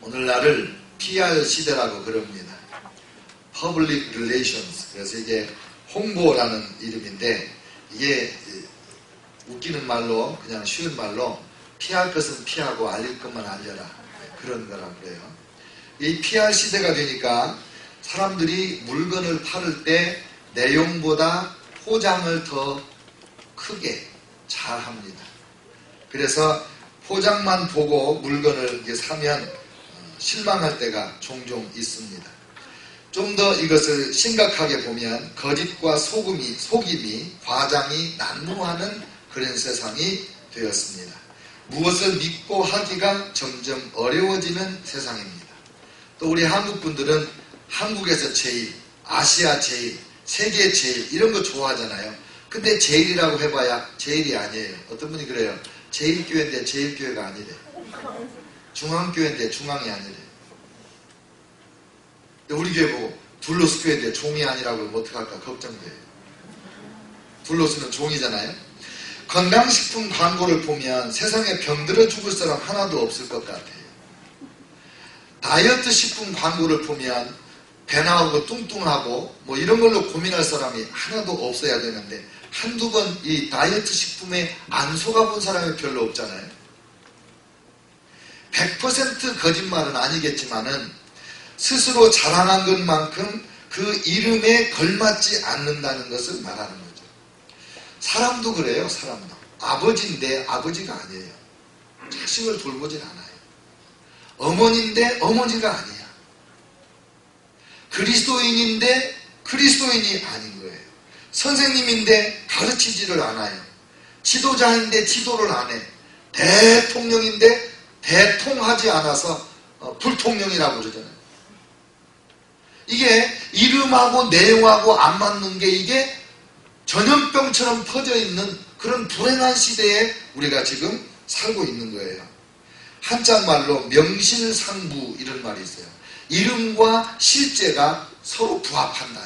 오늘날을 PR 시대라고 그럽니다. Public Relations. 그래서 이게 홍보라는 이름인데, 이게 웃기는 말로, 그냥 쉬운 말로 피할 것은 피하고 알릴 것만 알려라, 그런 거라고 그래요. 이 PR 시대가 되니까 사람들이 물건을 팔을 때 내용보다 포장을 더 크게 잘 합니다. 그래서 포장만 보고 물건을 사면 실망할 때가 종종 있습니다. 좀 더 이것을 심각하게 보면 거짓과 속임이 과장이 난무하는 그런 세상이 되었습니다. 무엇을 믿고 하기가 점점 어려워지는 세상입니다. 또 우리 한국 분들은 한국에서 제일, 아시아 제일, 세계 제일 이런 거 좋아하잖아요. 근데 제일이라고 해봐야 제일이 아니에요. 어떤 분이 그래요. 제일교회인데 제일교회가 아니래. 중앙교회인데 중앙이 아니래. 우리 교회 보고 둘로스 교회인데 종이 아니라고 하면 어떡할까 걱정돼요. 둘로스는 종이잖아요. 건강식품 광고를 보면 세상에 병들어 죽을 사람 하나도 없을 것 같아요. 다이어트 식품 광고를 보면 배 나오고 뚱뚱하고 뭐 이런 걸로 고민할 사람이 하나도 없어야 되는데 한두 번 이 다이어트 식품에 안 속아본 사람이 별로 없잖아요. 100% 거짓말은 아니겠지만은 스스로 자랑한 것만큼 그 이름에 걸맞지 않는다는 것을 말하는 거죠. 사람도 그래요. 사람도. 아버지인데 아버지가 아니에요. 자식을 돌보질 않아요. 어머니인데 어머니가 아니야. 그리스도인인데 그리스도인이 아닌 거예요. 선생님인데 가르치지를 않아요. 지도자인데 지도를 안 해. 대통령인데 대통하지 않아서 불통령이라고 그러잖아요. 이게 이름하고 내용하고 안 맞는 게 이게 전염병처럼 퍼져 있는 그런 불행한 시대에 우리가 지금 살고 있는 거예요. 한자말로 명실상부 이런 말이 있어요. 이름과 실제가 서로 부합한다.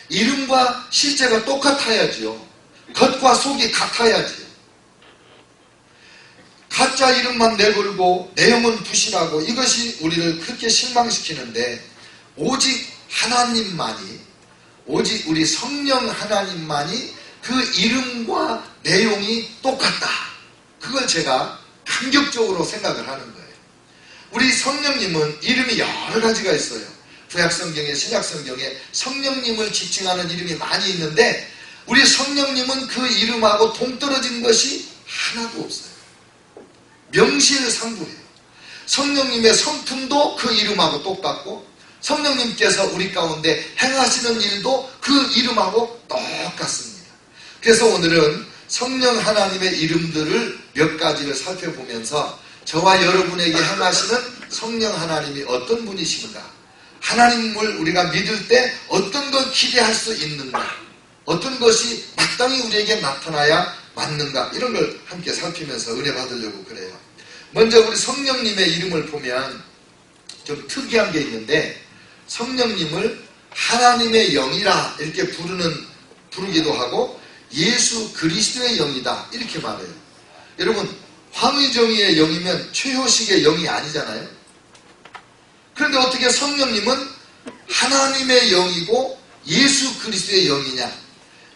이름과 실제가 똑같아야지요. 겉과 속이 같아야지요. 가짜 이름만 내걸고 내용은 부실하고 이것이 우리를 그렇게 실망시키는데 오직 하나님만이, 오직 우리 성령 하나님만이 그 이름과 내용이 똑같다. 그걸 제가 감격적으로 생각을 하는 거예요. 우리 성령님은 이름이 여러 가지가 있어요. 구약성경에 신약성경에 성령님을 지칭하는 이름이 많이 있는데 우리 성령님은 그 이름하고 동떨어진 것이 하나도 없어요. 명실상부예요. 성령님의 성품도 그 이름하고 똑같고 성령님께서 우리 가운데 행하시는 일도 그 이름하고 똑같습니다. 그래서 오늘은 성령 하나님의 이름들을 몇 가지를 살펴보면서 저와 여러분에게 행하시는 성령 하나님이 어떤 분이신가, 하나님을 우리가 믿을 때 어떤 걸 기대할 수 있는가, 어떤 것이 마땅히 우리에게 나타나야 맞는가, 이런 걸 함께 살피면서 은혜 받으려고 그래요. 먼저 우리 성령님의 이름을 보면 좀 특이한 게 있는데 성령님을 하나님의 영이라 이렇게 부르기도 하고 예수 그리스도의 영이다 이렇게 말해요. 여러분 황의정의의 영이면 최효식의 영이 아니잖아요. 그런데 어떻게 성령님은 하나님의 영이고 예수 그리스도의 영이냐?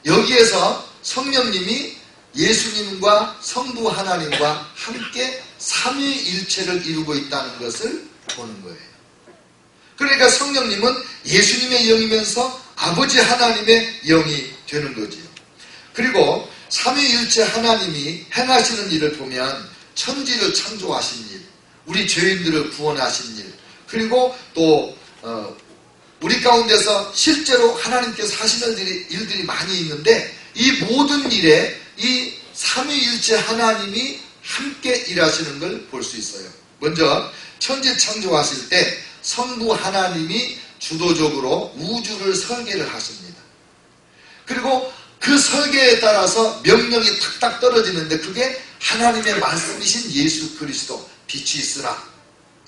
여기에서 성령님이 예수님과 성부 하나님과 함께 삼위일체를 이루고 있다는 것을 보는 거예요. 그러니까 성령님은 예수님의 영이면서 아버지 하나님의 영이 되는 거지요. 그리고 삼위일체 하나님이 행하시는 일을 보면 천지를 창조하신 일, 우리 죄인들을 구원하신 일, 그리고 또 우리 가운데서 실제로 하나님께서 하시는 일들이 많이 있는데 이 모든 일에 이 삼위일체 하나님이 함께 일하시는 걸 볼 수 있어요. 먼저 천지 창조하실 때 성부 하나님이 주도적으로 우주를 설계를 하십니다. 그리고 그 설계에 따라서 명령이 탁탁 떨어지는데 그게 하나님의 말씀이신 예수 그리스도, 빛이 있으라.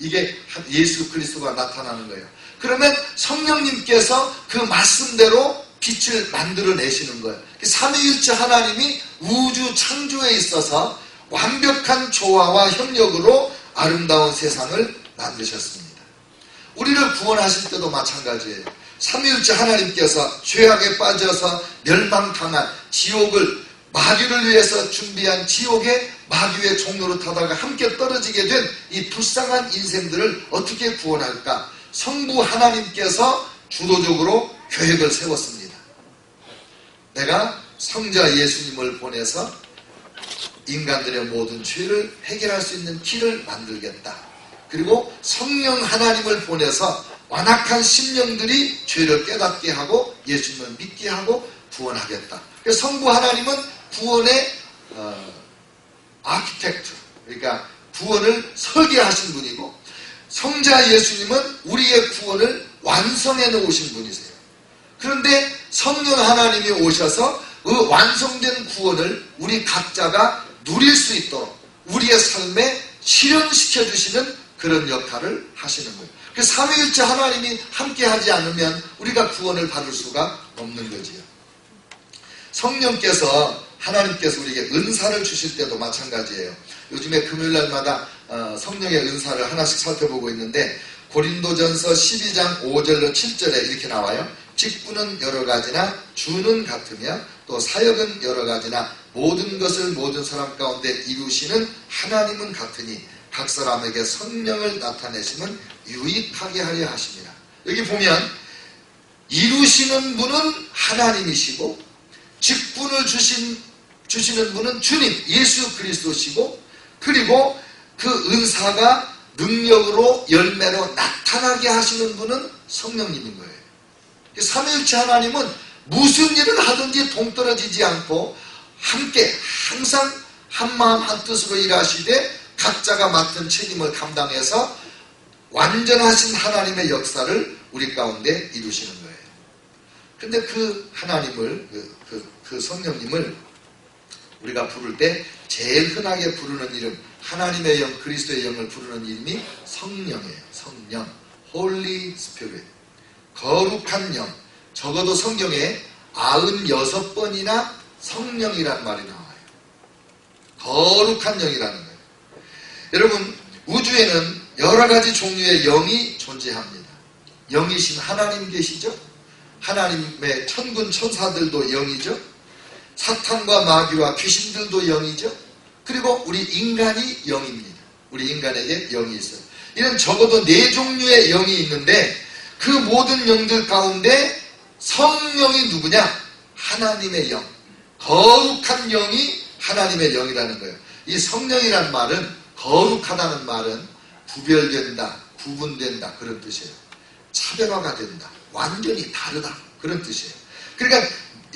이게 예수 그리스도가 나타나는 거예요. 그러면 성령님께서 그 말씀대로 빛을 만들어내시는 거예요. 삼위일체 하나님이 우주 창조에 있어서 완벽한 조화와 협력으로 아름다운 세상을 만드셨습니다. 우리를 구원하실 때도 마찬가지예요. 삼위일체 하나님께서 죄악에 빠져서 멸망당한 지옥을 마귀를 위해서 준비한 지옥의 마귀의 종로로 타다가 함께 떨어지게 된 이 불쌍한 인생들을 어떻게 구원할까? 성부 하나님께서 주도적으로 계획을 세웠습니다. 내가 성자 예수님을 보내서 인간들의 모든 죄를 해결할 수 있는 길을 만들겠다. 그리고 성령 하나님을 보내서 완악한 심령들이 죄를 깨닫게 하고 예수님을 믿게 하고 구원하겠다. 그래서 성부 하나님은 구원의 아키텍트, 그러니까 구원을 설계하신 분이고, 성자 예수님은 우리의 구원을 완성해 놓으신 분이세요. 그런데 성령 하나님이 오셔서 그 완성된 구원을 우리 각자가 누릴 수 있도록 우리의 삶에 실현시켜 주시는 그런 역할을 하시는 거예요. 그래서 삼위일체 하나님이 함께 하지 않으면 우리가 구원을 받을 수가 없는 거지요. 성령께서, 하나님께서 우리에게 은사를 주실 때도 마찬가지예요. 요즘에 금요일날마다 성령의 은사를 하나씩 살펴보고 있는데, 고린도전서 12장 5절로 7절에 이렇게 나와요. 직분은 여러 가지나 주는 같으며 또 사역은 여러 가지나 모든 것을 모든 사람 가운데 이루시는 하나님은 같으니 각 사람에게 성령을 나타내시면 유익하게 하려 하십니다. 여기 보면 이루시는 분은 하나님이시고, 직분을 주시는 분은 주님 예수 그리스도시고, 그리고 그 은사가 능력으로 열매로 나타나게 하시는 분은 성령님인 거예요. 삼위일체 하나님은 무슨 일을 하든지 동떨어지지 않고 함께 항상 한마음 한뜻으로 일하시되 각자가 맡은 책임을 감당해서 완전하신 하나님의 역사를 우리 가운데 이루시는 거예요. 근데 그 하나님을, 그 성령님을 우리가 부를 때 제일 흔하게 부르는 이름, 하나님의 영, 그리스도의 영을 부르는 이름이 성령이에요. 성령, Holy Spirit, 거룩한 영. 적어도 성경에 96번이나 성령이라는 말이 나와요. 거룩한 영이라는 거예요. 여러분, 우주에는 여러 가지 종류의 영이 존재합니다. 영이신 하나님 계시죠? 하나님의 천군 천사들도 영이죠? 사탄과 마귀와 귀신들도 영이죠? 그리고 우리 인간이 영입니다. 우리 인간에게 영이 있어요. 이런 적어도 4종류의 영이 있는데, 그 모든 영들 가운데 성령이 누구냐? 하나님의 영. 거룩한 영이 하나님의 영이라는 거예요. 이 성령이라는 말은, 거룩하다는 말은 구별된다, 구분된다, 그런 뜻이에요. 차별화가 된다, 완전히 다르다, 그런 뜻이에요. 그러니까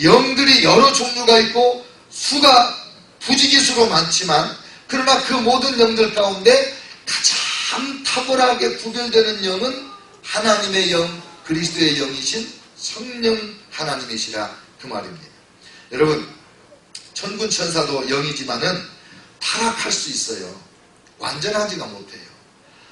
영들이 여러 종류가 있고 수가 부지기수로 많지만, 그러나 그 모든 영들 가운데 가장 탁월하게 구별되는 영은 하나님의 영, 그리스도의 영이신 성령 하나님이시라, 그 말입니다. 여러분, 천군 천사도 영이지만은 타락할 수 있어요. 완전하지가 못해요.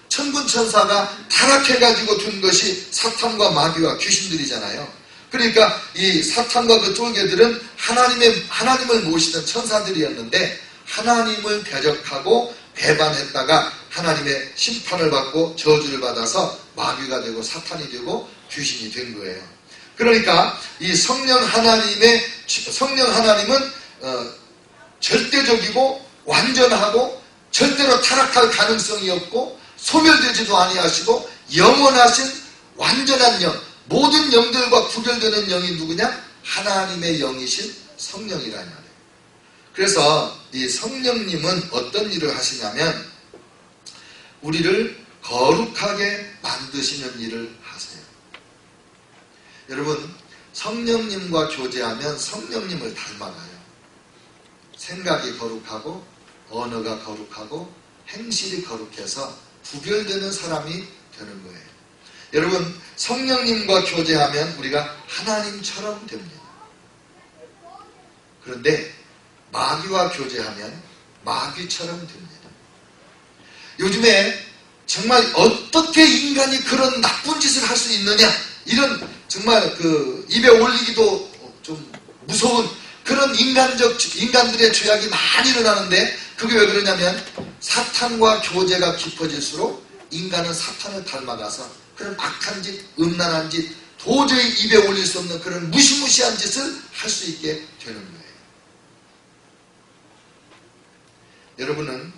천군 천사가 타락해가지고 둔 것이 사탄과 마귀와 귀신들이잖아요. 그러니까 이 사탄과 그 쫄개들은 하나님을 모시던 천사들이었는데, 하나님을 대적하고 배반했다가 하나님의 심판을 받고 저주를 받아서 마귀가 되고 사탄이 되고 귀신이 된 거예요. 그러니까 이 성령 하나님은 절대적이고 완전하고 절대로 타락할 가능성이 없고 소멸되지도 아니하시고 영원하신 완전한 영, 모든 영들과 구별되는 영이 누구냐? 하나님의 영이신 성령이라는 말이에요. 그래서 이 성령님은 어떤 일을 하시냐면 우리를 거룩하게 만드시는 일을 하세요. 여러분, 성령님과 교제하면 성령님을 닮아가요. 생각이 거룩하고 언어가 거룩하고 행실이 거룩해서 구별되는 사람이 되는 거예요. 여러분, 성령님과 교제하면 우리가 하나님처럼 됩니다. 그런데 마귀와 교제하면 마귀처럼 됩니다. 요즘에 정말 어떻게 인간이 그런 나쁜 짓을 할 수 있느냐, 이런 정말 그 입에 올리기도 좀 무서운 그런 인간들의 죄악이 많이 일어나는데, 그게 왜 그러냐면 사탄과 교제가 깊어질수록 인간은 사탄을 닮아가서 그런 악한 짓, 음란한 짓, 도저히 입에 올릴 수 없는 그런 무시무시한 짓을 할 수 있게 되는 거예요. 여러분은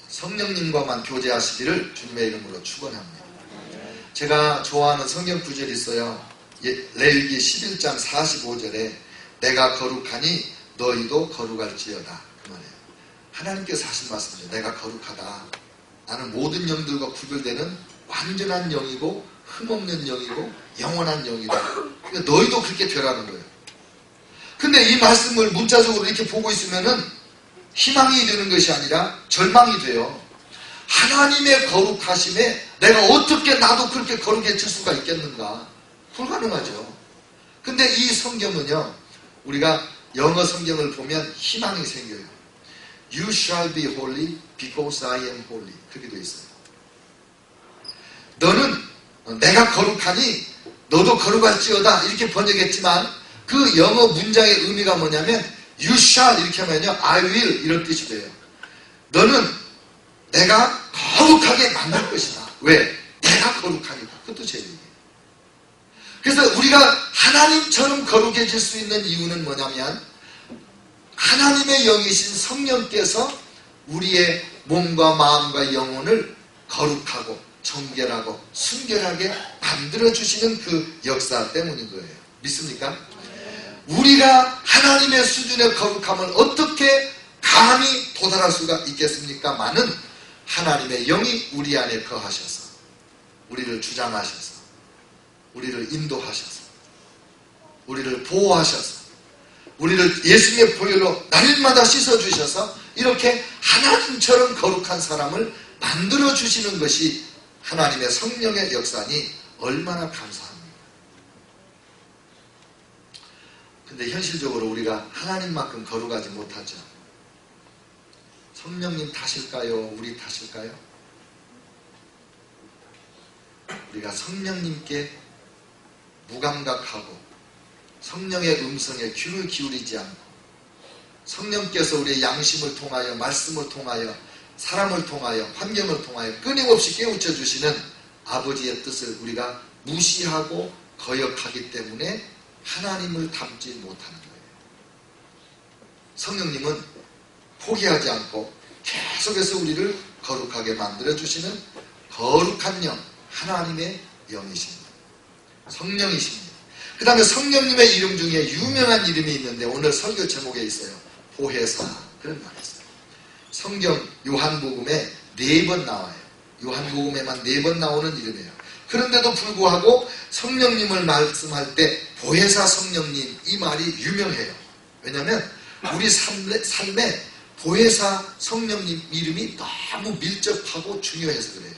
성령님과만 교제하시기를 주님의 이름으로 축원합니다. 제가 좋아하는 성경 구절이 있어요. 레위기 11장 45절에 내가 거룩하니 너희도 거룩할지어다. 그 말이에요. 하나님께서 하신 말씀이에요. 내가 거룩하다. 나는 모든 영들과 구별되는 완전한 영이고 흠없는 영이고 영원한 영이다. 그러니까 너희도 그렇게 되라는 거예요. 근데 이 말씀을 문자적으로 이렇게 보고 있으면은 희망이 되는 것이 아니라 절망이 돼요. 하나님의 거룩하심에 내가 어떻게 나도 그렇게 거룩해질 수가 있겠는가? 불가능하죠. 근데 이 성경은요, 우리가 영어 성경을 보면 희망이 생겨요. You shall be holy because I am holy. 그렇게 되어 있어요. 너는 내가 거룩하니 너도 거룩할지어다 이렇게 번역했지만 그 영어 문장의 의미가 뭐냐면 You shall 이렇게 하면요 I will 이런 뜻이 돼요. 너는 내가 거룩하게 만들 것이다. 왜? 내가 거룩하니까. 그것도 제 얘기예요. 그래서 우리가 하나님처럼 거룩해질 수 있는 이유는 뭐냐면 하나님의 영이신 성령께서 우리의 몸과 마음과 영혼을 거룩하고 정결하고 순결하게 만들어주시는 그 역사 때문인 거예요. 믿습니까? 우리가 하나님의 수준의 거룩함을 어떻게 감히 도달할 수가 있겠습니까? 많은 하나님의 영이 우리 안에 거하셔서 우리를 주장하셔서 우리를 인도하셔서 우리를 보호하셔서 우리를 예수님의 보혈로 날마다 씻어주셔서 이렇게 하나님처럼 거룩한 사람을 만들어주시는 것이 하나님의 성령의 역사니 얼마나 감사합니까? 근데 현실적으로 우리가 하나님만큼 거룩하지 못하죠. 성령님 탓일까요? 우리 탓일까요? 우리가 성령님께 무감각하고 성령의 음성에 귀를 기울이지 않고 성령께서 우리의 양심을 통하여 말씀을 통하여 사람을 통하여 환경을 통하여 끊임없이 깨우쳐 주시는 아버지의 뜻을 우리가 무시하고 거역하기 때문에 하나님을 닮지 못하는 거예요. 성령님은 포기하지 않고 계속해서 우리를 거룩하게 만들어주시는 거룩한 영, 하나님의 영이십니다. 성령이십니다. 그 다음에 성령님의 이름 중에 유명한 이름이 있는데 오늘 설교 제목에 있어요. 보혜사. 그런 말이 있어요. 성경 요한복음에 4번 나와요. 요한복음에만 4번 나오는 이름이에요. 그런데도 불구하고 성령님을 말씀할 때 보혜사 성령님 이 말이 유명해요. 왜냐하면 우리 삶에 보혜사 성령님 이름이 너무 밀접하고 중요해서 그래요.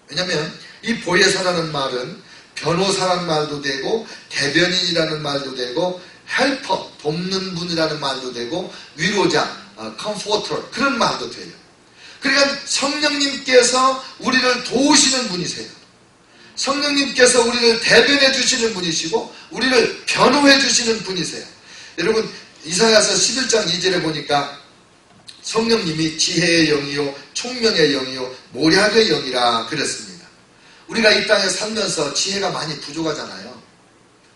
왜냐하면 이 보혜사라는 말은 변호사라는 말도 되고 대변인이라는 말도 되고 헬퍼, 돕는 분이라는 말도 되고 위로자, 컴포터 그런 말도 돼요. 그러니까 성령님께서 우리를 도우시는 분이세요. 성령님께서 우리를 대변해 주시는 분이시고 우리를 변호해 주시는 분이세요. 여러분 이사야서 11장 2절에 보니까 성령님이 지혜의 영이요 총명의 영이요 모략의 영이라 그랬습니다. 우리가 이 땅에 살면서 지혜가 많이 부족하잖아요.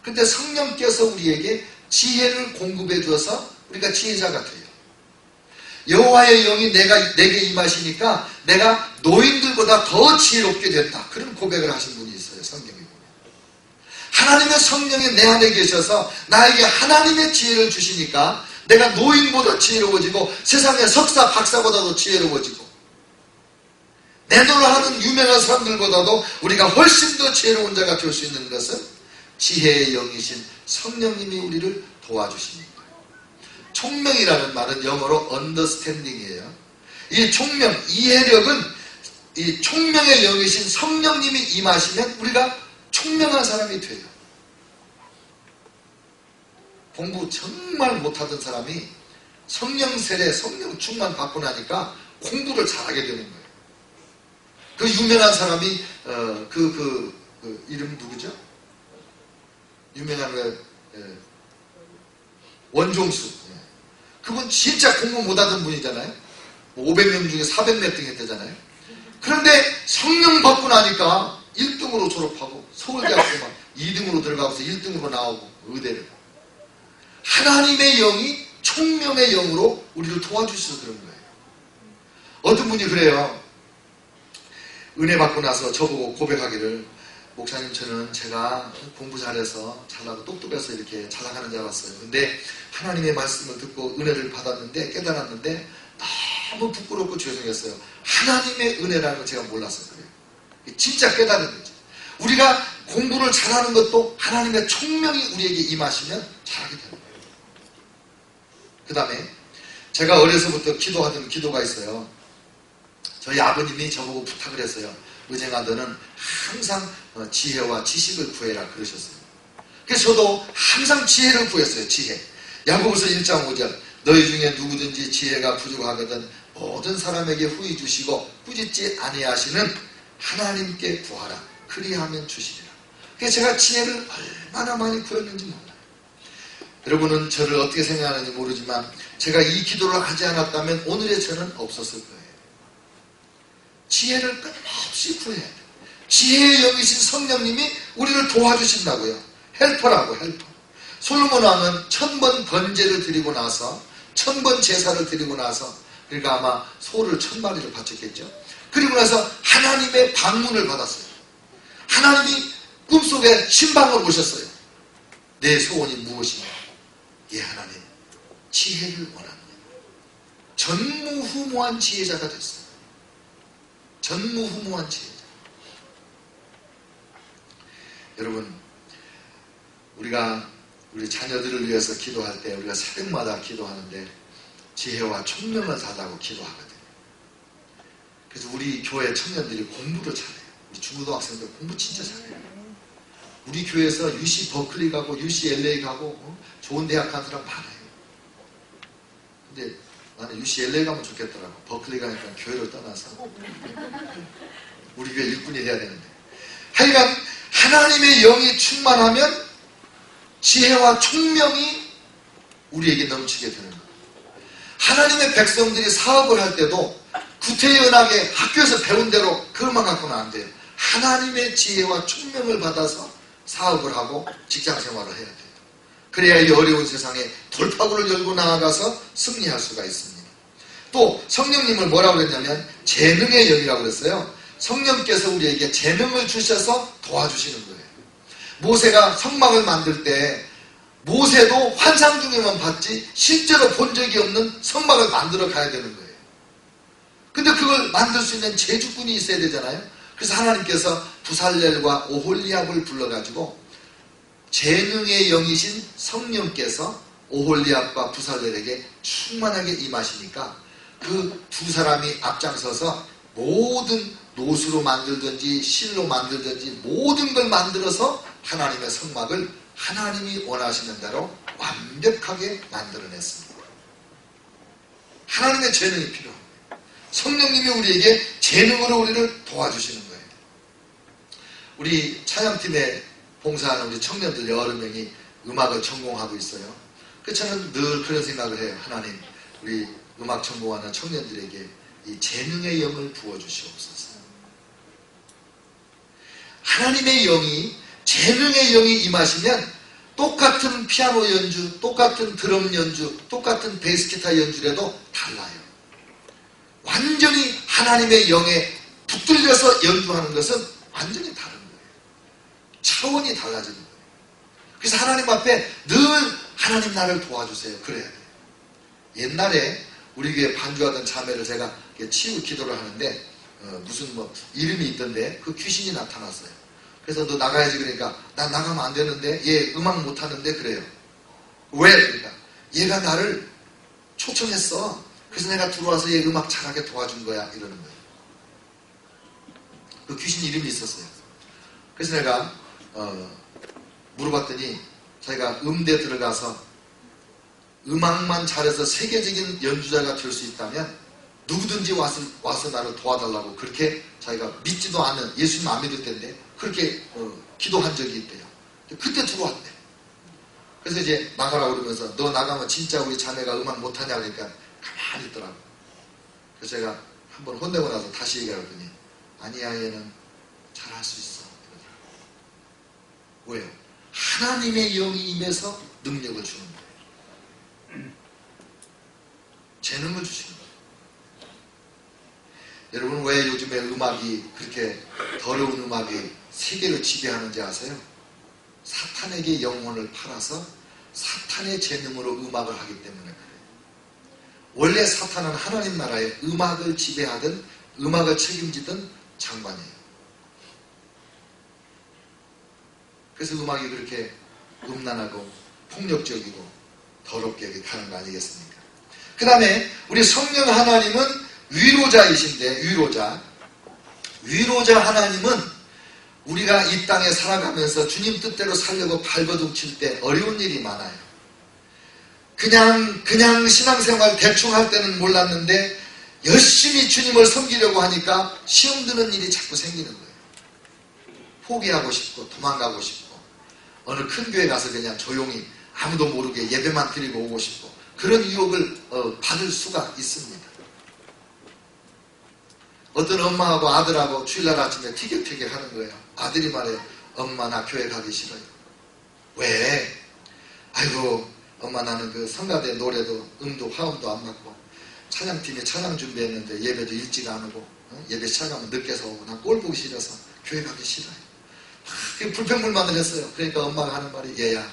근데 성령께서 우리에게 지혜를 공급해 주어서 우리가 지혜자가 돼요. 여호와의 영이 내게 임하시니까 내가 노인들보다 더 지혜롭게 됐다. 그런 고백을 하신 분이 있어요. 성경에 보면. 하나님의 성령이 내 안에 계셔서 나에게 하나님의 지혜를 주시니까 내가 노인보다 지혜로워지고 세상의 석사 박사보다도 지혜로워지고 내노를 하는 유명한 사람들보다도 우리가 훨씬 더 지혜로운 자가 될 수 있는 것은 지혜의 영이신 성령님이 우리를 도와주십니다. 총명이라는 말은 영어로 understanding이에요. 이 총명, 이해력은 이 총명의 영이신 성령님이 임하시면 우리가 총명한 사람이 돼요. 공부 정말 못하던 사람이 성령 세례, 성령 충만 받고 나니까 공부를 잘하게 되는 거예요. 그 유명한 사람이 이름 누구죠? 유명한 원종수. 그분 진짜 공부 못하던 분이잖아요. 500명 중에 400몇 등 했대잖아요. 그런데 성령 받고 나니까 1등으로 졸업하고 서울대학교 막 2등으로 들어가고서 1등으로 나오고 의대를. 하나님의 영이 총명의 영으로 우리를 도와주셔서 그런 거예요. 어떤 분이 그래요. 은혜 받고 나서 저보고 고백하기를, 목사님, 저는 제가 공부 잘해서 잘나고 똑똑해서 이렇게 잘 나가는 줄 알았어요. 근데 하나님의 말씀을 듣고 은혜를 받았는데, 깨달았는데 너무 부끄럽고 죄송했어요. 하나님의 은혜라는 걸 제가 몰랐어요. 그래요. 진짜 깨달은 거죠. 우리가 공부를 잘하는 것도 하나님의 총명이 우리에게 임하시면 잘하게 되는 거예요. 그 다음에 제가 어려서부터 기도하던 기도가 있어요. 저희 아버님이 저보고 부탁을 했어요. 의쟁아, 너는 항상 지혜와 지식을 구해라 그러셨어요. 그래서 저도 항상 지혜를 구했어요. 지혜. 야고보서 1장 5절, 너희 중에 누구든지 지혜가 부족하거든 모든 사람에게 후히 주시고 꾸짖지 아니하시는 하나님께 구하라. 그리하면 주시리라. 그래서 제가 지혜를 얼마나 많이 구했는지 몰라요. 여러분은 저를 어떻게 생각하는지 모르지만 제가 이 기도를 하지 않았다면 오늘의 저는 없었을 거예요. 지혜를 끊임없이 구해야 돼요. 지혜의 영이신 성령님이 우리를 도와주신다고요. 헬퍼라고, 헬퍼. 솔로몬 왕은 1000번 번제를 드리고 나서, 1000번 제사를 드리고 나서, 그러니까 아마 소를 1000마리를 바쳤겠죠. 그리고 나서 하나님의 방문을 받았어요. 하나님이 꿈속에 신방을 오셨어요. 내 소원이 무엇이냐? 예, 하나님, 지혜를 원합니다. 전무후무한 지혜자가 됐어요. 전무후무한 지혜자. 여러분, 우리가 우리 자녀들을 위해서 기도할 때 우리가 새벽마다 기도하는데 지혜와 총명을 달라고 기도하거든요. 그래서 우리 교회 청년들이 공부를 잘해요. 우리 중고등학생들 공부 진짜 잘해요. 우리 교회에서 UC 버클리 가고 UCLA 가고 좋은 대학 간 사람 많아요. 근데 나는 UCLA 가면 좋겠더라고. 버클리 가니까 교회를 떠나서 우리 교회 일꾼이 돼야 되는데, 하여간 하나님의 영이 충만하면 지혜와 총명이 우리에게 넘치게 되는 거예요. 하나님의 백성들이 사업을 할 때도 구태연하게 학교에서 배운 대로 그것만 갖고는 안 돼요. 하나님의 지혜와 총명을 받아서 사업을 하고 직장 생활을 해야 돼요. 그래야 이 어려운 세상에 돌파구를 열고 나아가서 승리할 수가 있습니다. 또 성령님을 뭐라고 그랬냐면 재능의 영이라고 그랬어요. 성령께서 우리에게 재능을 주셔서 도와주시는 거예요. 모세가 성막을 만들 때 모세도 환상 중에만 봤지 실제로 본 적이 없는 성막을 만들어 가야 되는 거예요. 근데 그걸 만들 수 있는 재주꾼이 있어야 되잖아요. 그래서 하나님께서 부살렐과 오홀리압을 불러가지고 재능의 영이신 성령께서 오홀리압과 부살렐에게 충만하게 임하시니까 그 두 사람이 앞장서서 모든 노수로 만들든지 실로 만들든지 모든 걸 만들어서 하나님의 성막을 하나님이 원하시는 대로 완벽하게 만들어냈습니다. 하나님의 재능이 필요합니다. 성령님이 우리에게 재능으로 우리를 도와주시는 거예요. 우리 찬양팀에 봉사하는 우리 청년들 여러 명이 음악을 전공하고 있어요. 그래서 저는 늘 그런 생각을 해요. 하나님, 우리 음악 전공하는 청년들에게 이 재능의 영을 부어주시옵소서. 하나님의 영이, 재능의 영이 임하시면 똑같은 피아노 연주, 똑같은 드럼 연주, 똑같은 베이스 기타 연주라도 달라요. 완전히 하나님의 영에 붙들려서 연주하는 것은 완전히 다른 거예요. 차원이 달라지는 거예요. 그래서 하나님 앞에 늘 하나님 나를 도와주세요. 그래야 돼요. 옛날에 우리 교회 반주하던 자매를 제가 치유 기도를 하는데 무슨 이름이 있던데 그 귀신이 나타났어요. 그래서 너 나가야지 그러니까 난 나가면 안 되는데 얘 음악 못하는데 그래요. 왜? 그러니까 얘가 나를 초청했어. 그래서 내가 들어와서 얘 음악 잘하게 도와준 거야 이러는 거예요. 그 귀신 이름이 있었어요. 그래서 내가 물어봤더니 자기가 음대 들어가서 음악만 잘해서 세계적인 연주자가 될 수 있다면 누구든지 와서 나를 도와달라고 그렇게 자기가 믿지도 않는, 예수님 안 믿을 때인데 그렇게 기도한 적이 있대요. 그때 들어왔대. 그래서 이제 나가라고 그러면서 너 나가면 진짜 우리 자매가 음악 못하냐 그러니까 가만히 있더라고. 그래서 제가 한번 혼내고 나서 다시 얘기하더니 아니야, 얘는 잘할 수 있어. 왜요? 하나님의 영이 임해서 능력을 주는 거예요. 재능을 주시는 거예요. 여러분, 왜 요즘에 음악이 그렇게 더러운 음악이 세계를 지배하는지 아세요? 사탄에게 영혼을 팔아서 사탄의 재능으로 음악을 하기 때문에 그래요. 원래 사탄은 하나님 나라의 음악을 지배하든 음악을 책임지던 장관이에요. 그래서 음악이 그렇게 음란하고 폭력적이고 더럽게 가는 거 아니겠습니까? 그 다음에 우리 성령 하나님은 위로자이신데, 위로자 하나님은 우리가 이 땅에 살아가면서 주님 뜻대로 살려고 발버둥칠 때 어려운 일이 많아요. 그냥 신앙생활 대충 할 때는 몰랐는데 열심히 주님을 섬기려고 하니까 시험 드는 일이 자꾸 생기는 거예요. 포기하고 싶고 도망가고 싶고 어느 큰 교회 가서 그냥 조용히 아무도 모르게 예배만 드리고 오고 싶고 그런 유혹을 받을 수가 있습니다. 어떤 엄마하고 아들하고 주일날 아침에 티격태격 하는 거예요. 아들이 말해요. 엄마, 나 교회 가기 싫어요. 왜? 아이고, 엄마, 나는 그 성가대 노래도 음도 화음도 안 맞고 찬양팀에 찬양 준비했는데 예배도 일찍 안 오고 예배 시작하면 늦게서 오고 난 꼴 보기 싫어서 교회 가기 싫어요. 불평불만을 했어요. 그러니까 엄마가 하는 말이 얘야,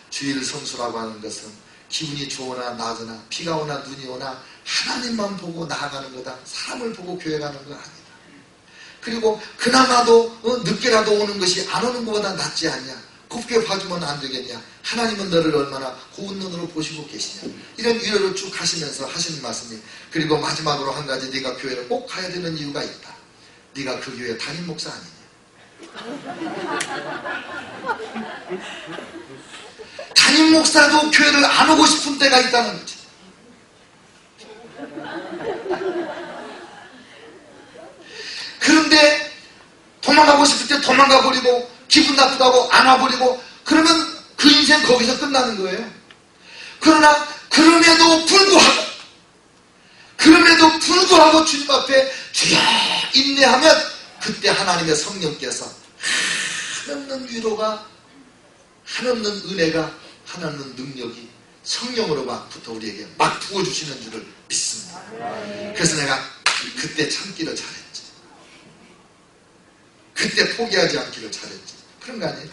주일 성수라고 하는 것은 기분이 좋으나 나으나 비가 오나 눈이 오나 하나님만 보고 나아가는 거다. 사람을 보고 교회 가는 거 아니다. 그리고 그나마도 늦게라도 오는 것이 안 오는 것보다 낫지 않냐. 곱게 봐주면 안 되겠냐. 하나님은 너를 얼마나 고운 눈으로 보시고 계시냐. 이런 위로를 쭉 하시면서 하시는 말씀이, 그리고 마지막으로 한 가지, 네가 교회를 꼭 가야 되는 이유가 있다. 네가 그 교회 담임 목사 아니냐. 담임 목사도 교회를 안 오고 싶은 때가 있다는 거지. 그런데 도망가고 싶을 때 도망가 버리고 기분 나쁘다고 안 와버리고 그러면 그 인생 거기서 끝나는 거예요. 그러나 그럼에도 불구하고 주님 앞에 주여 인내하면 그때 하나님의 성령께서 한없는 위로가, 한없는 은혜가, 한없는 능력이 성령으로부터 우리에게 막 부어주시는 줄을 믿습니다. 그래서 내가 그때 참기를 잘했지. 그때 포기하지 않기를 잘했지. 그런 거 아니에요?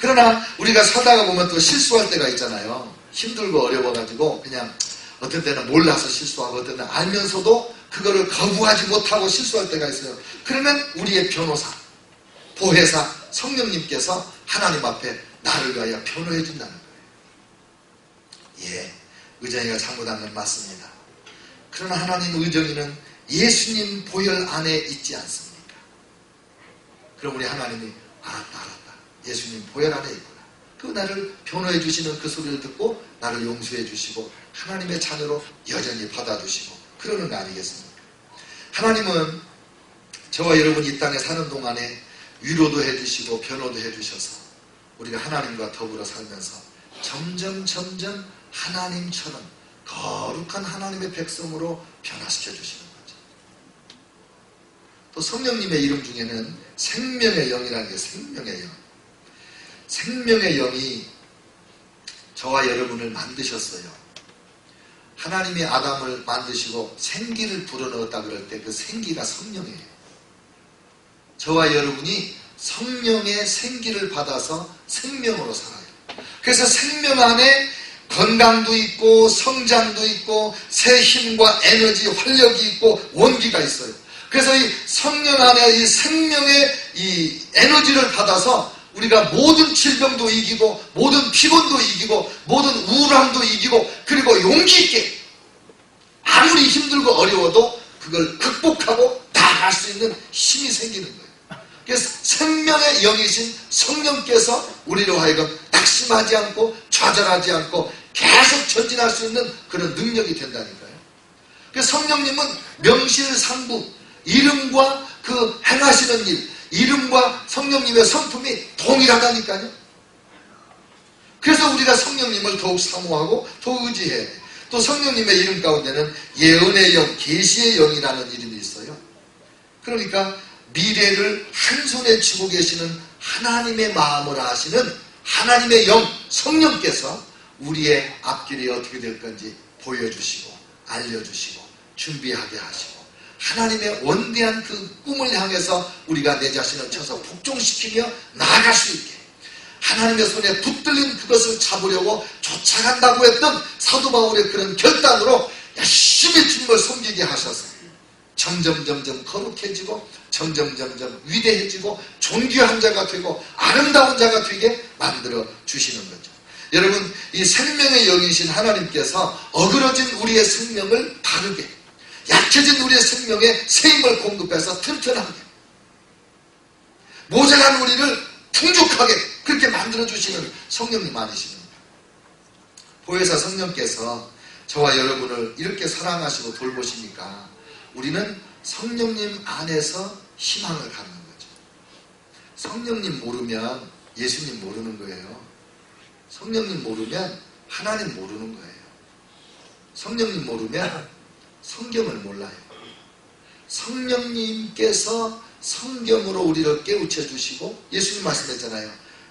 그러나 우리가 살다가 보면 또 실수할 때가 있잖아요. 힘들고 어려워가지고 그냥 어떤 때는 몰라서 실수하고 어떤 때는 알면서도 그거를 거부하지 못하고 실수할 때가 있어요. 그러면 우리의 변호사, 보혜사, 성령님께서 하나님 앞에 나를 위하여 변호해 준다는 거예요. 예, 의정이가 잘못한 건 맞습니다. 그러나 하나님 의정이는 예수님 보혈 안에 있지 않습니까? 그럼 우리 하나님이 알았다. 예수님 보혈 안에 있구나. 그 나를 변호해 주시는 그 소리를 듣고 나를 용서해 주시고 하나님의 자녀로 여전히 받아주시고 그러는 거 아니겠습니까? 하나님은 저와 여러분이 이 땅에 사는 동안에 위로도 해주시고 변호도 해주셔서 우리가 하나님과 더불어 살면서 점점 하나님처럼 거룩한 하나님의 백성으로 변화시켜 주시는 거죠. 또 성령님의 이름 중에는 생명의 영이라는 게 생명의 영. 생명의 영이 저와 여러분을 만드셨어요. 하나님이 아담을 만드시고 생기를 불어넣었다 그럴 때 그 생기가 성령이에요. 저와 여러분이 성령의 생기를 받아서 생명으로 살아요. 그래서 생명 안에 건강도 있고 성장도 있고 새 힘과 에너지, 활력이 있고 원기가 있어요. 그래서 이 성령 안에 이 생명의 이 에너지를 받아서 우리가 모든 질병도 이기고 모든 피곤도 이기고 모든 우울함도 이기고 그리고 용기 있게 아무리 힘들고 어려워도 그걸 극복하고 나아갈 수 있는 힘이 생기는 거예요. 그래서 생명의 영이신 성령께서 우리로 하여금 낙심하지 않고 좌절하지 않고 계속 전진할 수 있는 그런 능력이 된다니까요. 그래서 성령님은 명실상부 이름과 그 행하시는 일, 이름과 성령님의 성품이 동일하다니까요. 그래서 우리가 성령님을 더욱 사모하고 더욱 의지해야 돼. 또 성령님의 이름 가운데는 예언의 영, 계시의 영이라는 이름이 있어요. 그러니까 미래를 한 손에 쥐고 계시는 하나님의 마음을 아시는 하나님의 영, 성령께서 우리의 앞길이 어떻게 될 건지 보여주시고 알려주시고 준비하게 하시고 하나님의 원대한 그 꿈을 향해서 우리가 내 자신을 쳐서 북종시키며 나아갈 수 있게 하나님의 손에 붙들린 그것을 잡으려고 쫓아간다고 했던 사도 바울의 그런 결단으로 열심히 주님을 섬기게 하셔서 점점 거룩해지고 점점 위대해지고 존귀한 자가 되고 아름다운 자가 되게 만들어 주시는 거죠. 여러분, 이 생명의 영이신 하나님께서 어그러진 우리의 생명을 바르게, 약해진 우리의 생명에 새 힘을 공급해서 튼튼하게, 모자란 우리를 풍족하게 그렇게 만들어주시는 성령님 아니십니까? 보혜사 성령께서 저와 여러분을 이렇게 사랑하시고 돌보시니까 우리는 성령님 안에서 희망을 갖는 거죠. 성령님 모르면 예수님 모르는 거예요. 성령님 모르면 하나님 모르는 거예요. 성령님 모르면 성경을 몰라요. 성령님께서 성경으로 우리를 깨우쳐 주시고 예수님 말씀했잖아요.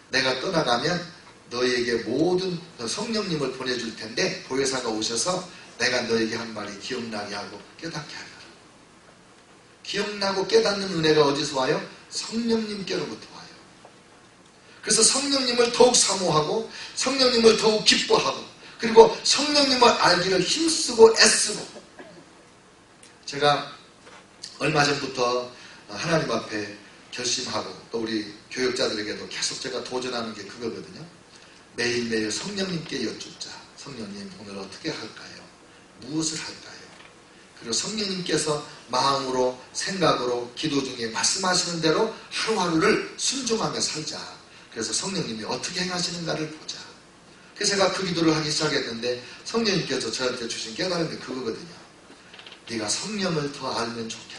내가 떠나가면 너에게 모든 성령님을 보내줄 텐데 보혜사가 오셔서 내가 너에게 한 말이 기억나게 하고 깨닫게 하리라. 기억나고 깨닫는 은혜가 어디서 와요? 성령님께로부터 와요. 그래서 성령님을 더욱 사모하고 성령님을 더욱 기뻐하고 그리고 성령님을 알기를 힘쓰고 애쓰고 제가 얼마 전부터 하나님 앞에 결심하고 또 우리 교육자들에게도 계속 제가 도전하는 게 그거거든요. 매일매일 성령님께 여쭙자. 성령님 오늘 어떻게 할까요? 무엇을 할까요? 그리고 성령님께서 마음으로 생각으로 기도 중에 말씀하시는 대로 하루하루를 순종하며 살자. 그래서 성령님이 어떻게 행하시는가를 보자. 그래서 제가 그 기도를 하기 시작했는데 성령님께서 저한테 주신 깨달음이 그거거든요. 네가 성령을 더 알면 좋겠다.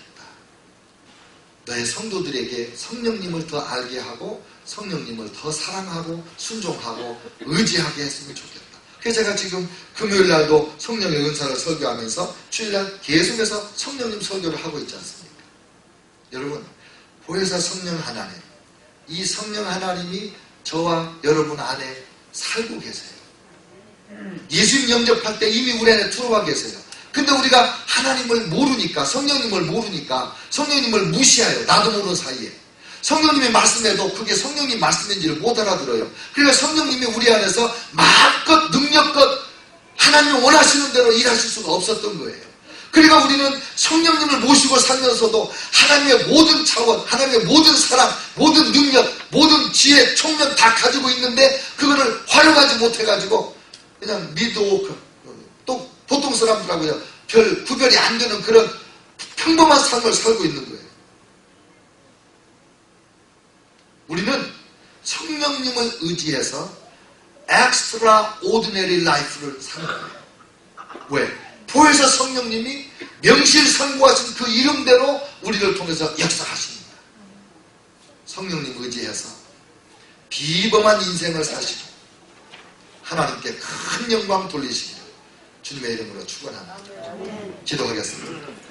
너의 성도들에게 성령님을 더 알게 하고 성령님을 더 사랑하고 순종하고 의지하게 했으면 좋겠다. 그래서 제가 지금 금요일날도 성령의 은사를 설교하면서 주일날 계속해서 성령님 설교를 하고 있지 않습니까? 여러분, 보혜사 성령 하나님, 이 성령 하나님이 저와 여러분 안에 살고 계세요. 예수님 영접할 때 이미 우리 안에 들어와 계세요. 근데 우리가 하나님을 모르니까, 성령님을 모르니까 성령님을 무시해요. 나도 모르는 사이에. 성령님이 말씀해도 그게 성령님 말씀인지를 못 알아들어요. 그러니까 성령님이 우리 안에서 마음껏 능력껏 하나님이 원하시는 대로 일하실 수가 없었던 거예요. 그러니까 우리는 성령님을 모시고 살면서도 하나님의 모든 차원, 하나님의 모든 사랑, 모든 능력, 모든 지혜, 총명 다 가지고 있는데 그거를 활용하지 못해가지고 그냥 또 보통 사람들하고요 별 구별이 안 되는 그런 평범한 삶을 살고 있는 거예요. 우리는 성령님을 의지해서 extraordinary life를 사는 거예요. 왜? 보혜사 성령님이 명실상부하신 그 이름대로 우리를 통해서 역사하십니다. 성령님 의지해서 비범한 인생을 사시고 하나님께 큰 영광 돌리시기를 주님의 이름으로 축원합니다. 기도하겠습니다.